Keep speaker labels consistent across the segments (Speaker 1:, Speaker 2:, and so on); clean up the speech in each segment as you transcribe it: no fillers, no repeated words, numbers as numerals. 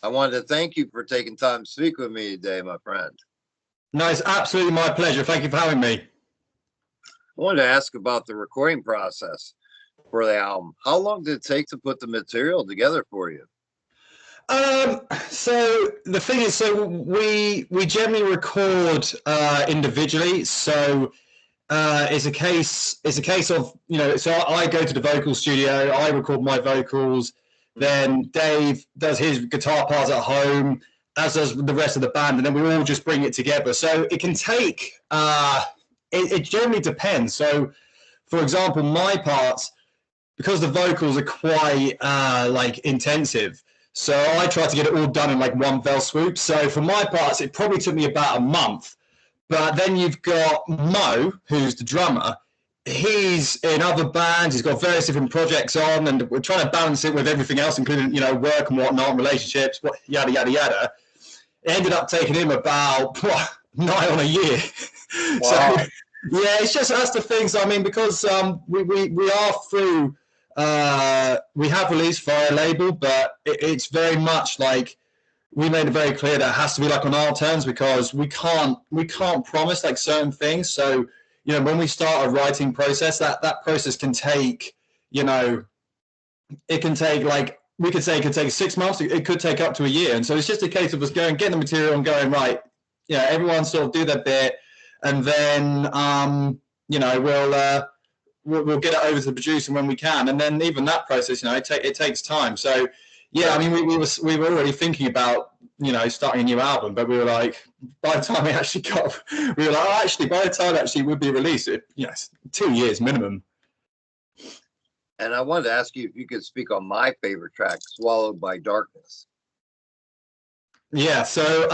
Speaker 1: I wanted to thank you for taking time to speak with me today, my friend.
Speaker 2: No, it's absolutely my pleasure. Thank you for having me.
Speaker 1: I wanted to ask about the recording process for the album. How long did it take to put the material together for you?
Speaker 2: So the thing is, so we generally record individually. So it's a case of, you know, so I go to the vocal studio, I record my vocals, then Dave does his guitar parts at home, as does the rest of the band, and then we all just bring it together. So it can take it generally depends. So for example, my parts, because the vocals are quite like intensive, so I try to get it all done in like one fell swoop. So for my parts, it probably took me about a month. But then you've got Mo, who's the drummer. He's in other bands. He's got various different projects on, and we're trying to balance it with everything else, including, you know, work and whatnot, relationships, yada yada yada. It ended up taking him about nigh on a year.
Speaker 1: Wow.
Speaker 2: So yeah, it's just that's the thing. So I mean, because we are through. We have released via label, but it's very much like we made it very clear that it has to be like on our terms, because we can't promise like certain things. So, you know, when we start a writing process, that process can take, you know, it can take like, we could say it could take 6 months, it could take up to a year. And so it's just a case of us getting the material and going, right, yeah, everyone sort of do their bit, and then you know, we'll get it over to the producer when we can, and then even that process, you know, it takes time. So yeah, I mean, we were already thinking about, you know, starting a new album, but we were like, by the time we actually got, we were like, oh, actually, by the time actually would be released, it, you know, 2 years minimum.
Speaker 1: And I wanted to ask you if you could speak on my favorite track, "Swallowed by Darkness."
Speaker 2: Yeah, so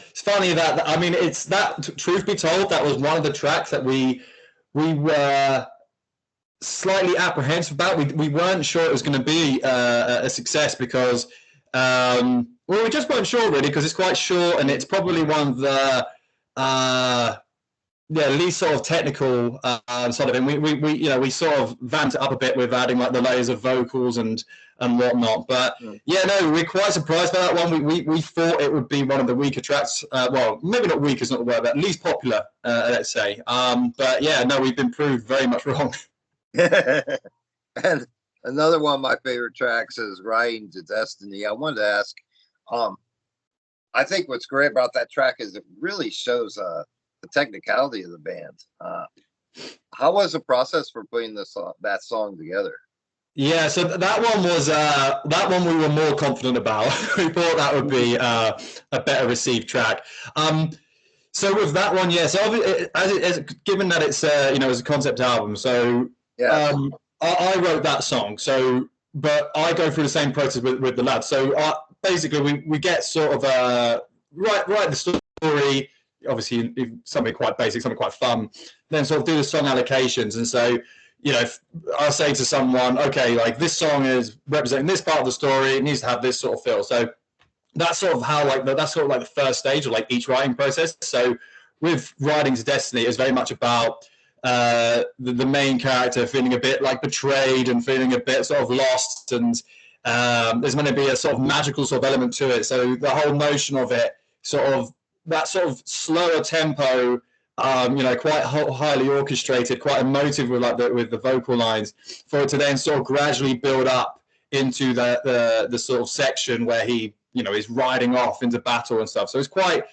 Speaker 2: it's funny that, I mean, it's that, truth be told, that was one of the tracks that we were slightly apprehensive about. We weren't sure it was going to be a success, because well, we just weren't sure really, because it's quite short, and it's probably one of the yeah, least sort of technical sort of thing. We you know, we sort of vamped it up a bit with adding like the layers of vocals and whatnot. But yeah, no, we're quite surprised by that one. We thought it would be one of the weaker tracks. Well, maybe not weak is not the word, but at least popular, let's say. But yeah, no, we've been proved very much wrong.
Speaker 1: And another one of my favorite tracks is "Riding to Destiny." I wanted to ask, I think what's great about that track is it really shows the technicality of the band. How was the process for putting that song together?
Speaker 2: Yeah, so that one was that one we were more confident about. We thought that would be a better received track. So with that one, yeah. So given that it's you know, it's a concept album, so
Speaker 1: yeah,
Speaker 2: I wrote that song. So, but I go through the same process with the lads. So basically, we get sort of write the story. Obviously, something quite basic, something quite fun. Then sort of do the song allocations, and so, you know, I'll say to someone, okay, like this song is representing this part of the story, it needs to have this sort of feel. So that's sort of how, like, that's sort of like the first stage of like each writing process. So with Riding to Destiny, it's very much about the main character feeling a bit like betrayed and feeling a bit sort of lost, and there's going to be a sort of magical sort of element to it. So the whole notion of it, sort of that sort of slower tempo, you know, quite highly orchestrated, quite emotive with like with the vocal lines, for it to then sort of gradually build up into the sort of section where he, you know, is riding off into battle and stuff. So it's quite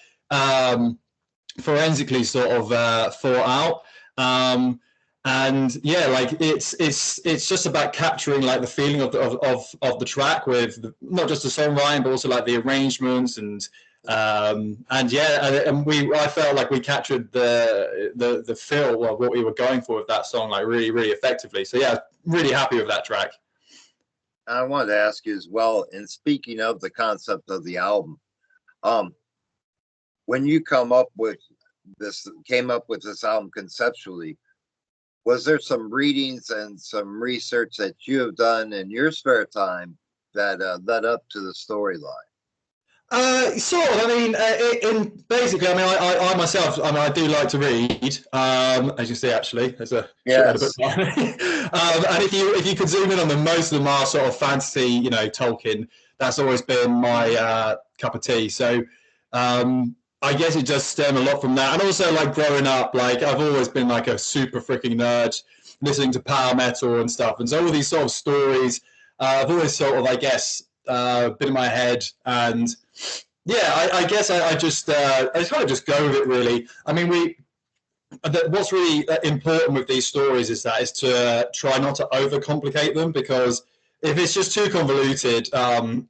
Speaker 2: forensically sort of thought out. And yeah, like it's just about capturing like the feeling of the track, with not just the songwriting, but also like the arrangements and yeah, and I felt like we captured the feel of what we were going for with that song, like really effectively. So yeah, really happy with that track.
Speaker 1: I wanted to ask you as well, and speaking of the concept of the album, when you came up with this album conceptually, was there some readings and some research that you have done in your spare time that led up to the storyline?
Speaker 2: Sort of. I mean, basically, I mean, I myself, I mean, I do like to read. As you see, actually, there's a shitload of books. And if you could zoom in on them, most of them are sort of fantasy, you know, Tolkien. that's always been my cup of tea. So I guess it does stem a lot from that. And also, like, growing up, like, I've always been like a super freaking nerd, listening to power metal and stuff. And so all these sort of stories, I've always sort of, I guess, been in my head. And yeah, I guess I just kind of just go with it, really. I mean, what's really important with these stories is to try not to overcomplicate them, because if it's just too convoluted, we want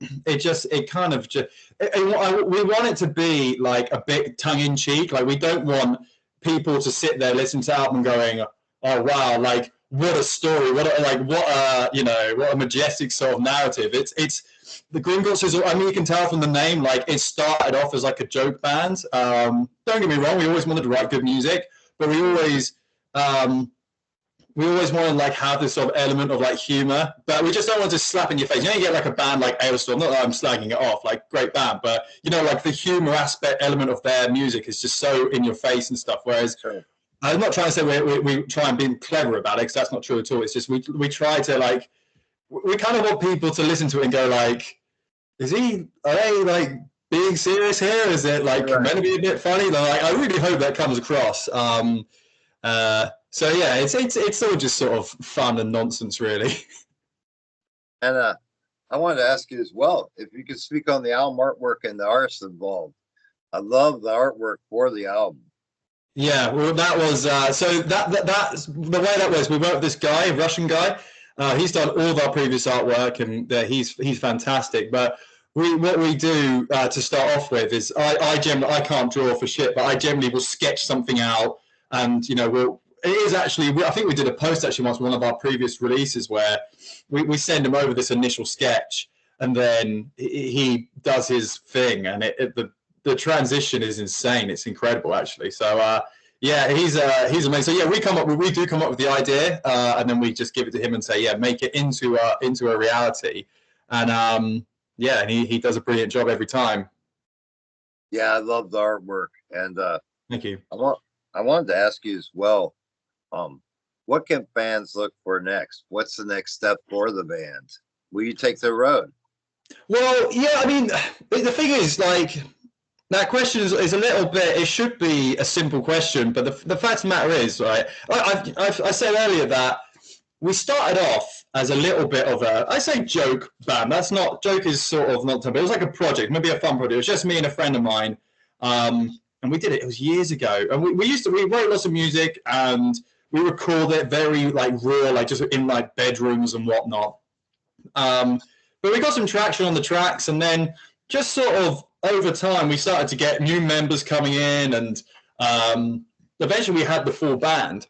Speaker 2: it to be like a bit tongue-in-cheek. Like, we don't want people to sit there listening to the album going, oh wow, like, what a story, what a majestic sort of narrative. It's the Grimgotts is, I mean, you can tell from the name, like, it started off as like a joke band. Don't get me wrong, we always wanted to write good music, but we always want to, like, have this sort of element of, like, humor, but we just don't want to slap in your face. You know, you get like a band like Ailstorm, not that I'm slagging it off, like, great band, but, you know, like, the humor element of their music is just so in your face and stuff. Whereas I'm not trying to say we try and be clever about it, because that's not true at all. It's just we try to, like, we kind of want people to listen to it and go, like, are they like being serious here? Is it like meant to be a bit funny? Like, I really hope that comes across. So yeah, it's all just sort of fun and nonsense, really.
Speaker 1: And I wanted to ask you as well, if you could speak on the album artwork and the artists involved. I love the artwork for the album.
Speaker 2: Yeah, well, that was so that's the way that was. We worked with this guy, a Russian guy. He's done all of our previous artwork, and he's fantastic. But what we do to start off with is I can't draw for shit, but I generally will sketch something out, and, you know, it is actually, I think we did a post actually once with one of our previous releases where we send him over this initial sketch, and then he does his thing, and the transition is insane. It's incredible, actually. So yeah, he's amazing. So yeah, we do come up with the idea, and then we just give it to him and say, yeah, make it into a reality. And yeah, and he does a brilliant job every time.
Speaker 1: Yeah, I love the artwork, and
Speaker 2: thank you.
Speaker 1: I wanted to ask you as well, what can fans look for next? What's the next step for the band? Will you take the road?
Speaker 2: Well, yeah, I mean, the thing is, like, that question is a little bit, it should be a simple question, but the fact of the matter is, right, I said earlier that we started off as a little bit of I say joke band. That's not, joke is sort of not, but it was like a project, maybe a fun project. It was just me and a friend of mine. And we did it. It was years ago. And we wrote lots of music, and we recorded it very, like, raw, like, just in, like, bedrooms and whatnot. But we got some traction on the tracks, and then just sort of over time, we started to get new members coming in, and eventually we had the full band.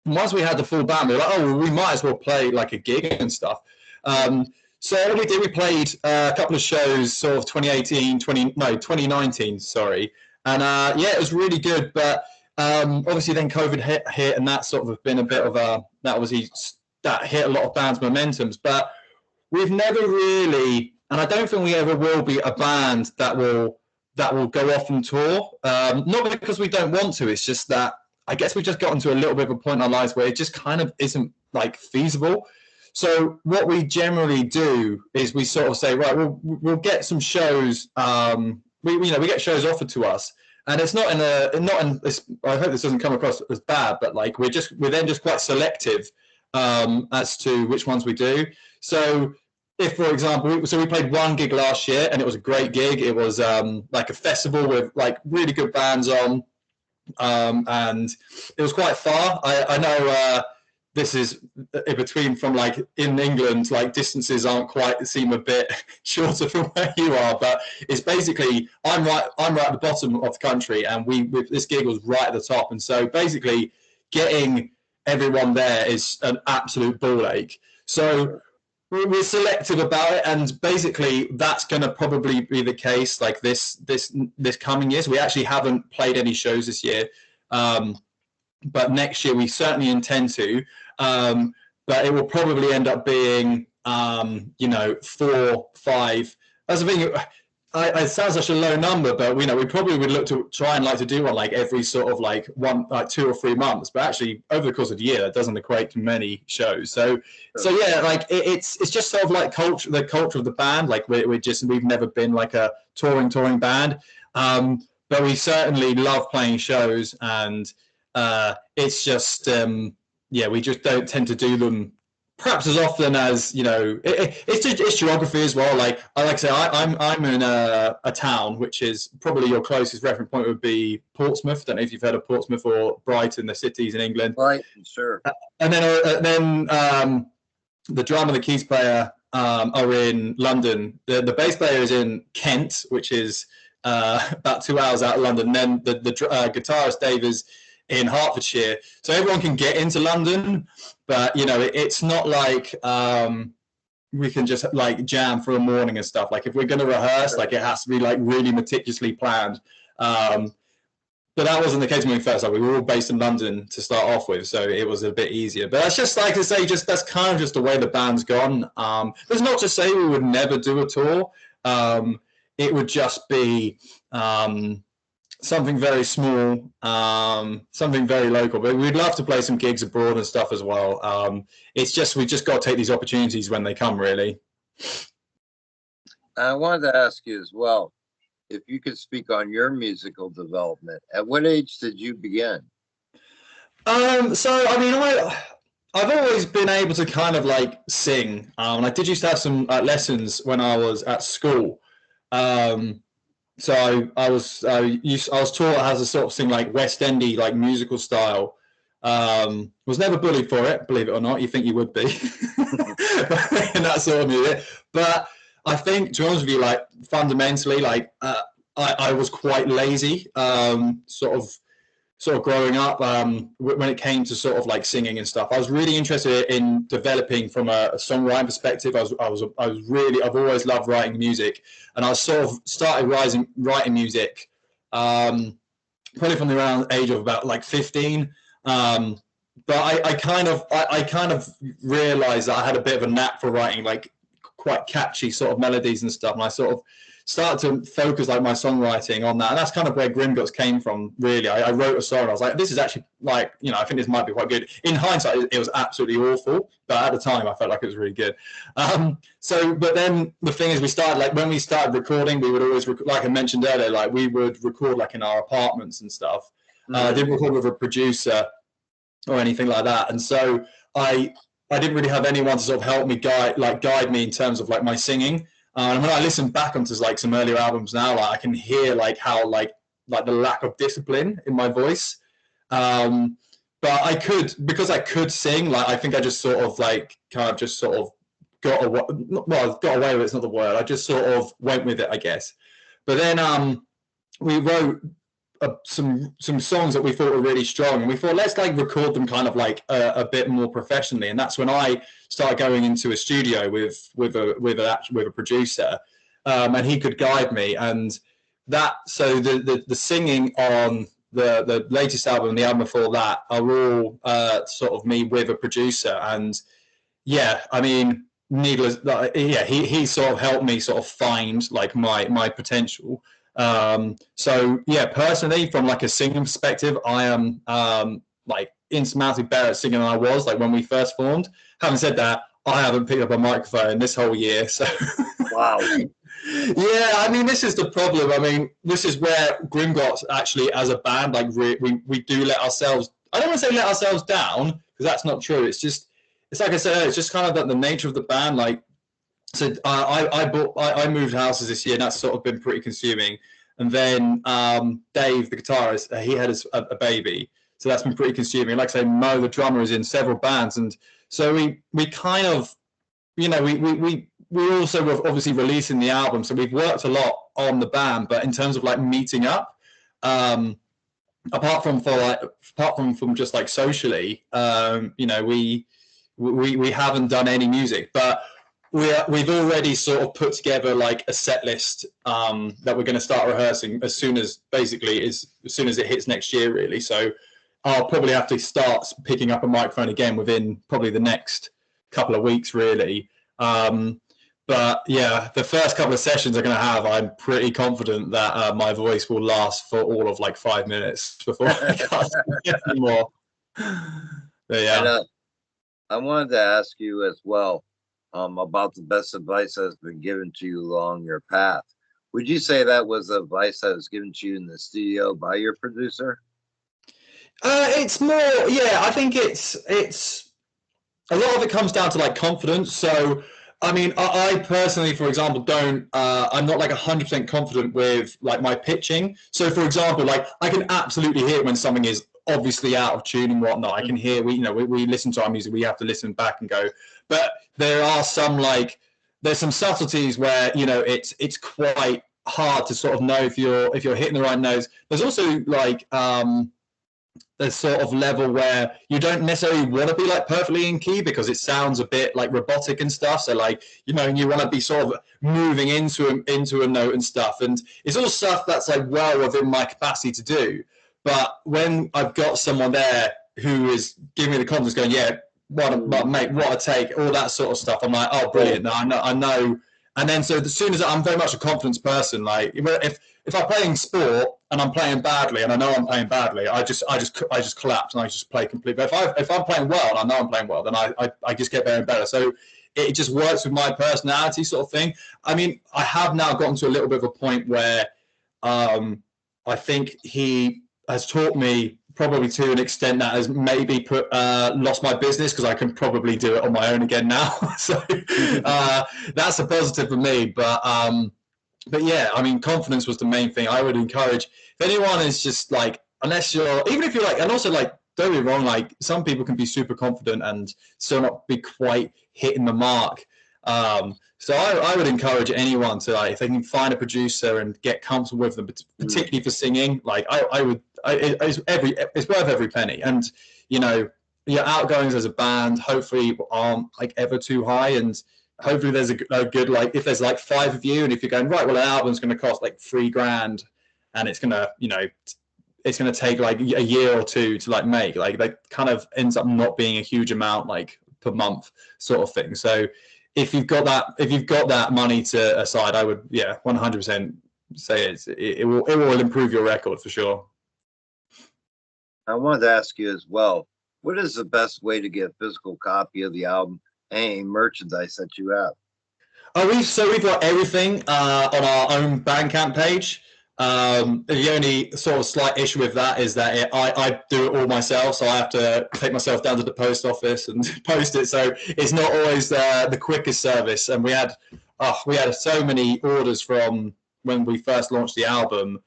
Speaker 2: And once we had the full band, we were like, oh, well, we might as well play, like, a gig and stuff. So what we did, we played a couple of shows, sort of 2019, sorry. And yeah, it was really good. But obviously then COVID hit, and that sort of been a bit of that hit a lot of bands' momentums. But we've never really, and I don't think we ever will be, a band that will go off and tour. Not because we don't want to. It's just that I guess we've just gotten to a little bit of a point in our lives where it just kind of isn't, like, feasible. So what we generally do is we sort of say, right, we'll get some shows. We get shows offered to us, and it's not in this. I hope this doesn't come across as bad, but, like, we're then just quite selective as to which ones we do. So if, for example, we played one gig last year, and it was a great gig. It was like a festival with, like, really good bands on, and it was quite far. I know. This is in between, from, like, in England, like, distances seem a bit shorter from where you are, but it's basically, I'm right at the bottom of the country, and this gig was right at the top. And so basically getting everyone there is an absolute ball ache. So we're selective about it, and basically that's going to probably be the case, like, this coming year. So we actually haven't played any shows this year. But next year we certainly intend to, but it will probably end up being, 4, 5. That's the thing. it sounds such a low number, but we probably would look to try and like to do one like every sort of like 2 or 3 months. But actually, over the course of the year, that doesn't equate to many shows. So yeah, like it's just sort of like the culture of the band. Like we've never been like a touring band, but we certainly love playing shows, and it's just yeah, we just don't tend to do them perhaps as often as it's geography as well. Like I say, I'm in a town which is probably your closest reference point would be Portsmouth. Don't know if you've heard of Portsmouth or Brighton, the cities in England.
Speaker 1: Right, sure.
Speaker 2: And then the drummer and the keys player are in London. The bass player is in Kent, which is about 2 hours out of London. And then the guitarist Dave is in Hertfordshire, so everyone can get into London, but it's not like we can just like jam for a morning and stuff. Like if we're going to rehearse, like it has to be like really meticulously planned. But that wasn't the case when we first started. We were all based in London to start off with, so it was a bit easier. But that's just like to say, that's kind of just the way the band's gone. That's not to say we would never do a tour. It would just be something very small, something very local, but we'd love to play some gigs abroad and stuff as well. It's just, we just got to take these opportunities when they come, really.
Speaker 1: I wanted to ask you as well, if you could speak on your musical development. At what age did you begin?
Speaker 2: So, I mean, I've always been able to kind of like sing. I did used to have some lessons when I was at school. So I was taught how to sort of sing like West Endy, like musical style. Was never bullied for it, believe it or not. You think you would be, in that sort of music. But I think, to be honest with you, like fundamentally, like I was quite lazy, sort of growing up, when it came to sort of like singing and stuff. I was really interested in developing from a songwriting perspective. I've always loved writing music, and I sort of started writing music probably from the around age of about like 15. But I kind of realized that I had a bit of a knack for writing like quite catchy sort of melodies and stuff, and I sort of started to focus like my songwriting on that, and that's kind of where Grimgotts came from, really. I wrote a song and I was like, this is actually like, I think this might be quite good. In hindsight, it was absolutely awful, but at the time I felt like it was really good. But then the thing is, we started, like when we started recording, we would always like I mentioned earlier, like we would record like in our apartments and stuff. I didn't record with a producer or anything like that, and so I didn't really have anyone to sort of help me guide me in terms of like my singing. And when I listen back onto like some earlier albums now, like I can hear like how like the lack of discipline in my voice. But because I could sing, like I think I just sort of like kind of just sort of got away with it's not the word. I just sort of went with it, I guess. But then we wrote some songs that we thought were really strong, and we thought, let's like record them kind of like a bit more professionally. And that's when I started going into a studio with a producer, and he could guide me. And so the singing on the latest album and the album before that are all sort of me with a producer. And yeah, I mean, he sort of helped me sort of find like my potential. So yeah, personally, from like a singing perspective, I am like insurmountably better at singing than I was like when we first formed. Having said that, I haven't picked up a microphone this whole year, so
Speaker 1: Wow.
Speaker 2: Yeah, I mean, this is the problem. I mean, this is where Grimgotts actually, as a band, like we do let ourselves, I don't want to say let ourselves down, because that's not true. It's like I said, it's just kind of the nature of the band. Like, so I moved houses this year, and that's sort of been pretty consuming. And then Dave, the guitarist, he had a baby, so that's been pretty consuming. Like I say, Mo, the drummer, is in several bands, and so we kind of, we also were obviously releasing the album, so we've worked a lot on the band. But in terms of like meeting up, apart from just like socially, we haven't done any music, but we've already sort of put together like a set list that we're going to start rehearsing as soon as it hits next year, really. So I'll probably have to start picking up a microphone again within probably the next couple of weeks, really. But yeah, the first couple of sessions I'm going to have, I'm pretty confident that my voice will last for all of like 5 minutes before I can't sing anymore. But
Speaker 1: And
Speaker 2: yeah.
Speaker 1: I wanted to ask you as well, about the best advice that has been given to you along your path. Would you say that was advice that was given to you in the studio by your producer?
Speaker 2: It's more, yeah, I think it's a lot of it comes down to like confidence. So, I mean, I personally, for example, don't, I'm not like 100% confident with like my pitching. So, for example, like I can absolutely hear when something is obviously out of tune and whatnot. I can hear, we listen to our music, we have to listen back and go. But there are some like, there's some subtleties where, it's quite hard to sort of know if you're hitting the right notes. There's also like, the sort of level where you don't necessarily want to be like perfectly in key because it sounds a bit like robotic and stuff. So like, you want to be sort of moving into a note and stuff. And it's all stuff that's like well within my capacity to do. But when I've got someone there who is giving me the confidence going, yeah, mate, what a take, all that sort of stuff. I'm like, oh, brilliant. No, I know. And then so as soon as I'm very much a confidence person, like if I'm playing sport and I'm playing badly and I know I'm playing badly, I just collapse and I just play completely. But if I'm playing well and I know I'm playing well, then I just get better and better. So it just works with my personality sort of thing. I mean, I have now gotten to a little bit of a point where I think he has taught me probably to an extent that has maybe lost my business because I can probably do it on my own again now. So that's a positive for me. But yeah, I mean, confidence was the main thing. I would encourage if anyone is just like, unless you're, even if you're like, and also like, don't be wrong, like some people can be super confident and still not be quite hitting the mark. So I would encourage anyone to like, if they can find a producer and get comfortable with them, particularly for singing, like it's worth every penny. And your outgoings as a band hopefully aren't like ever too high, and hopefully there's a good like if there's like 5 of you and if you're going right, well, an album's going to cost like $3,000 and it's going to it's going to take like a year or two to like make, like that kind of ends up not being a huge amount like per month sort of thing. So if you've got that money to aside, I would 100% say it will improve your record for sure.
Speaker 1: I wanted to ask you as well, what is the best way to get a physical copy of the album and any merchandise that you have?
Speaker 2: We've got everything on our own Bandcamp page. The only sort of slight issue with that is that I do it all myself, so I have to take myself down to the post office and post it. So it's not always the quickest service. And we had so many orders from when we first launched the album.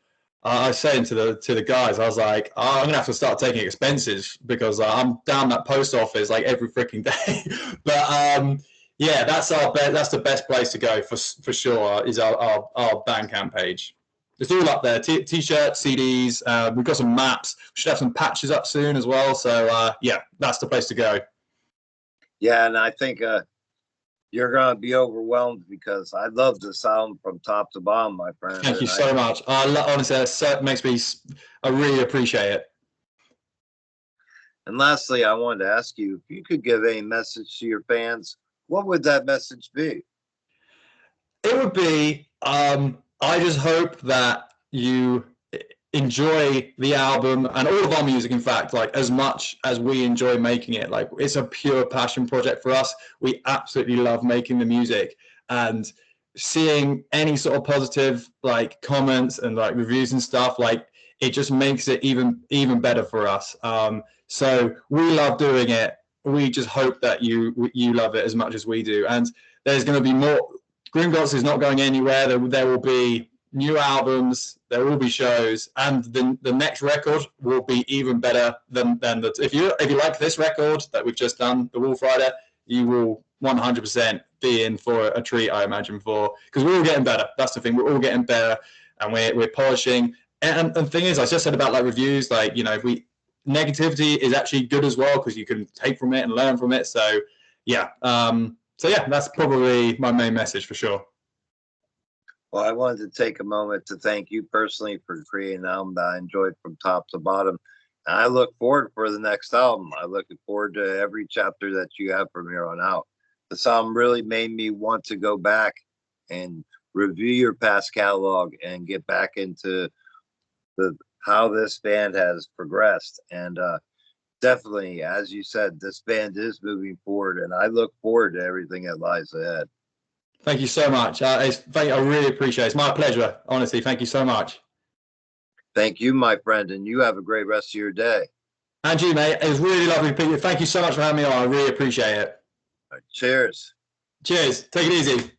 Speaker 2: I was saying to the guys, I was like, I'm gonna have to start taking expenses because I'm down that post office like every freaking day. But yeah, that's the best place to go for sure. Is our Bandcamp page. It's all up there. T-shirts, CDs. We've got some maps. We should have some patches up soon as well. So yeah, that's the place to go.
Speaker 1: Yeah, and I think you're going to be overwhelmed because I love the sound from top to bottom, my friend.
Speaker 2: Thank you so much. Honestly, it makes me. I really appreciate it.
Speaker 1: And lastly, I wanted to ask you if you could give a message to your fans, what would that message be?
Speaker 2: It would be, I just hope that you enjoy the album and all of our music, in fact, like as much as we enjoy making it. Like it's a pure passion project for us. We absolutely love making the music, and seeing any sort of positive like comments and like reviews and stuff, like it just makes it even better for us. So we love doing it. We just hope that you love it as much as we do. And there's going to be more. Grimgotts is not going anywhere. There will be new albums, there will be shows, and the next record will be even better than the. If you like this record that we've just done, the Wolf Rider, you will 100% be in for a treat, I imagine, because we're all getting better. That's the thing. We're all getting better, and we're polishing. And the thing is, I just said about like reviews, like if we negativity is actually good as well because you can take from it and learn from it. So yeah. So yeah, that's probably my main message for sure.
Speaker 1: Well, I wanted to take a moment to thank you personally for creating an album that I enjoyed from top to bottom. And I look forward for the next album. I look forward to every chapter that you have from here on out. this album really made me want to go back and review your past catalog and get back into the how this band has progressed. And definitely, as you said, this band is moving forward, and I look forward to everything that lies ahead.
Speaker 2: Thank you so much. I really appreciate it. It's my pleasure. Honestly, thank you so much.
Speaker 1: Thank you, my friend, and you have a great rest of your day.
Speaker 2: And you, mate. It was really lovely, Peter. Thank you so much for having me on. I really appreciate it.
Speaker 1: All right, cheers.
Speaker 2: Cheers. Take it easy.